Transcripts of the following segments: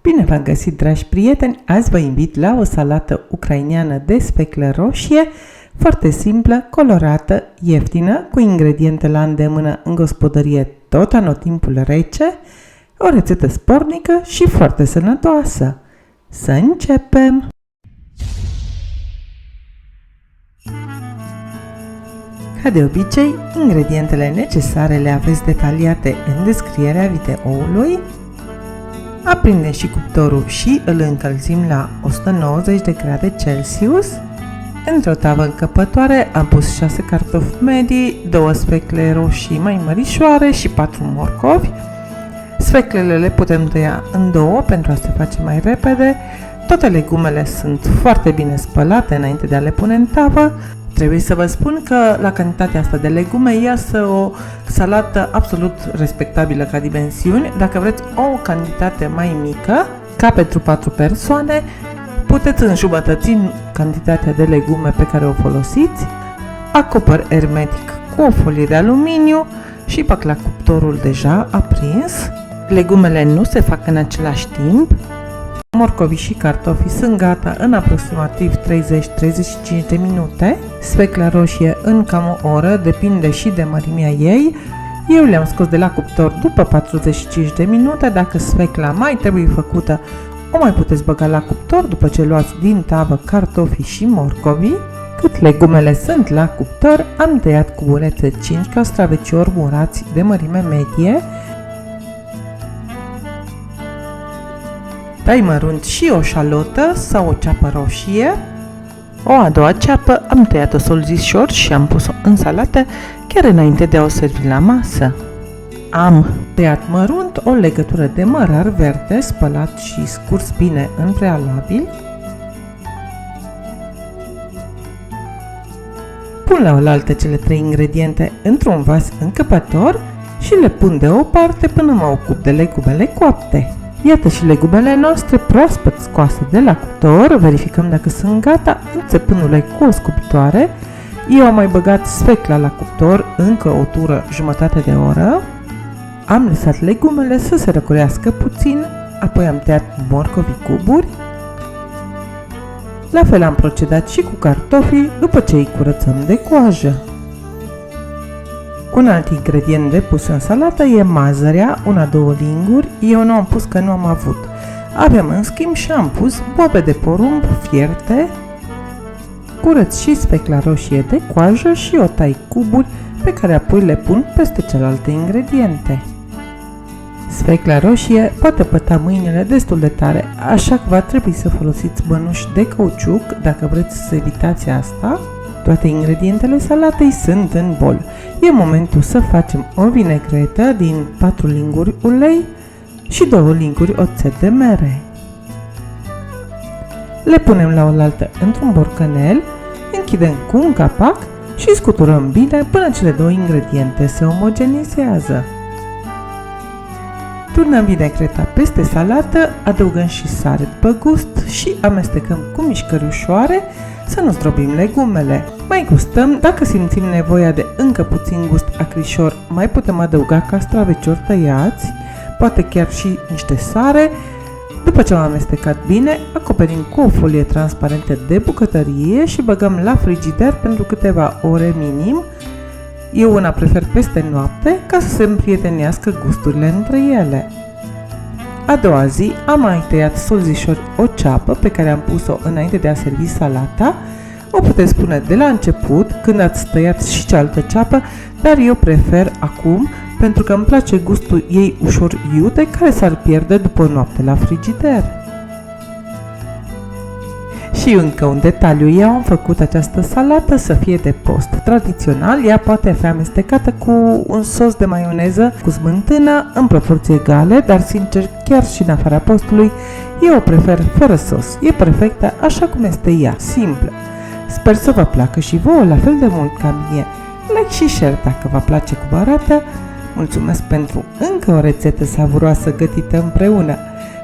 Bine v-am găsit, dragi prieteni! Azi vă invit la o salată ucraineană de sfeclă roșie, foarte simplă, colorată, ieftină, cu ingrediente la îndemână în gospodărie tot anotimpul rece, o rețetă spornică și foarte sănătoasă. Să începem! Ca de obicei, ingredientele necesare le aveți detaliate în descrierea videoului. Aprindem și cuptorul și îl încălzim la 190 de grade Celsius. Într-o tavă încăpătoare am pus 6 cartofi medii, 2 sfecle roșii mai mărișoare și 4 morcovi. Sfeclele le putem tăia în două pentru a se face mai repede. Toate legumele sunt foarte bine spălate înainte de a le pune în tavă. Trebuie să vă spun că la cantitatea asta de legume iasă o salată absolut respectabilă ca dimensiuni. Dacă vreți o cantitate mai mică, ca pentru 4 persoane, puteți înjumătăți cantitatea de legume pe care o folosiți. Acopăr hermetic cu o folie de aluminiu și pac la cuptorul deja aprins. Legumele nu se fac în același timp. Morcovii și cartofii sunt gata în aproximativ 30-35 de minute. Sfecla roșie în cam o oră, depinde și de mărimea ei. Eu le-am scos de la cuptor după 45 de minute. Dacă sfecla mai trebuie făcută, o mai puteți băga la cuptor după ce luați din tavă cartofii și morcovii. Cât legumele sunt la cuptor, am tăiat cu bulețe 5 castraveciori murați de mărime medie. Tai mărunt și o șalotă sau o ceapă roșie. O a doua ceapă am tăiat-o solzișor și am pus-o în salată chiar înainte de a o servi la masă. Am tăiat mărunt o legătură de mărar verde spălat și scurs bine în prealabil. Pun la oaltă cele 3 ingrediente într-un vas încăpător și le pun deoparte până mă ocup de legumele coapte. Iată și legumele noastre proaspăt scoase de la cuptor, verificăm dacă sunt gata înțepându-le cu o scobitoare. Eu am mai băgat sfecla la cuptor încă o tură jumătate de oră. Am lăsat legumele să se răcorească puțin, apoi am tăiat morcovii cuburi. La fel am procedat și cu cartofii după ce îi curățăm de coajă. Un alt ingredient de pus în salată e mazărea, 1-2 linguri. Eu nu am pus că nu am avut. Aveam în schimb și am pus boabe de porumb fierte. Curăț și sfecla roșie de coajă și o tai cuburi pe care apoi le pun peste celelalte ingrediente. Sfecla roșie poate păta mâinile destul de tare, așa că va trebui să folosiți bănuși de cauciuc dacă vreți să evitați asta. Toate ingredientele salatei sunt în bol. E momentul să facem o vinegretă din 4 linguri ulei și 2 linguri oțet de mere. Le punem la oaltă într-un borcanel, închidem cu un capac și scuturăm bine până cele 2 ingrediente se omogenizează. Turnăm vinagreta peste salată, adăugăm și sare după gust și amestecăm cu mișcări ușoare să nu zdrobim legumele. Mai gustăm, dacă simțim nevoia de încă puțin gust acrișor, mai putem adăuga castraveciori tăiați, poate chiar și niște sare. După ce am amestecat bine, acoperim cu o folie transparentă de bucătărie și băgăm la frigider pentru câteva ore minim. Eu una prefer peste noapte ca să se împrietenească gusturile între ele. A doua zi am mai tăiat solzișor o ceapă pe care am pus-o înainte de a servi salata. O puteți pune de la început când ați tăiat și cealaltă ceapă, dar eu prefer acum pentru că îmi place gustul ei ușor iute care s-ar pierde după o noapte la frigider. Și încă un detaliu, eu am făcut această salată să fie de post. Tradițional, ea poate fi amestecată cu un sos de maioneză cu smântână în proporții egale, dar sincer, chiar și în afara postului, eu o prefer fără sos. E perfectă așa cum este ea, simplă. Sper să vă placă și vouă la fel de mult ca mie. Like și share dacă vă place cum arată. Mulțumesc pentru încă o rețetă savuroasă gătită împreună.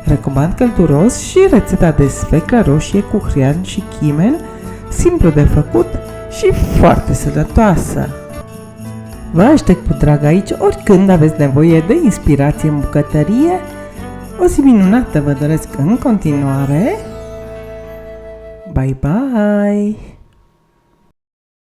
Recomand călduros și rețeta de sfeclă roșie cu hrian și chimen, simplu de făcut și foarte sănătoasă. Vă aștept cu drag aici oricând aveți nevoie de inspirație în bucătărie. O zi minunată vă doresc în continuare. Bye bye!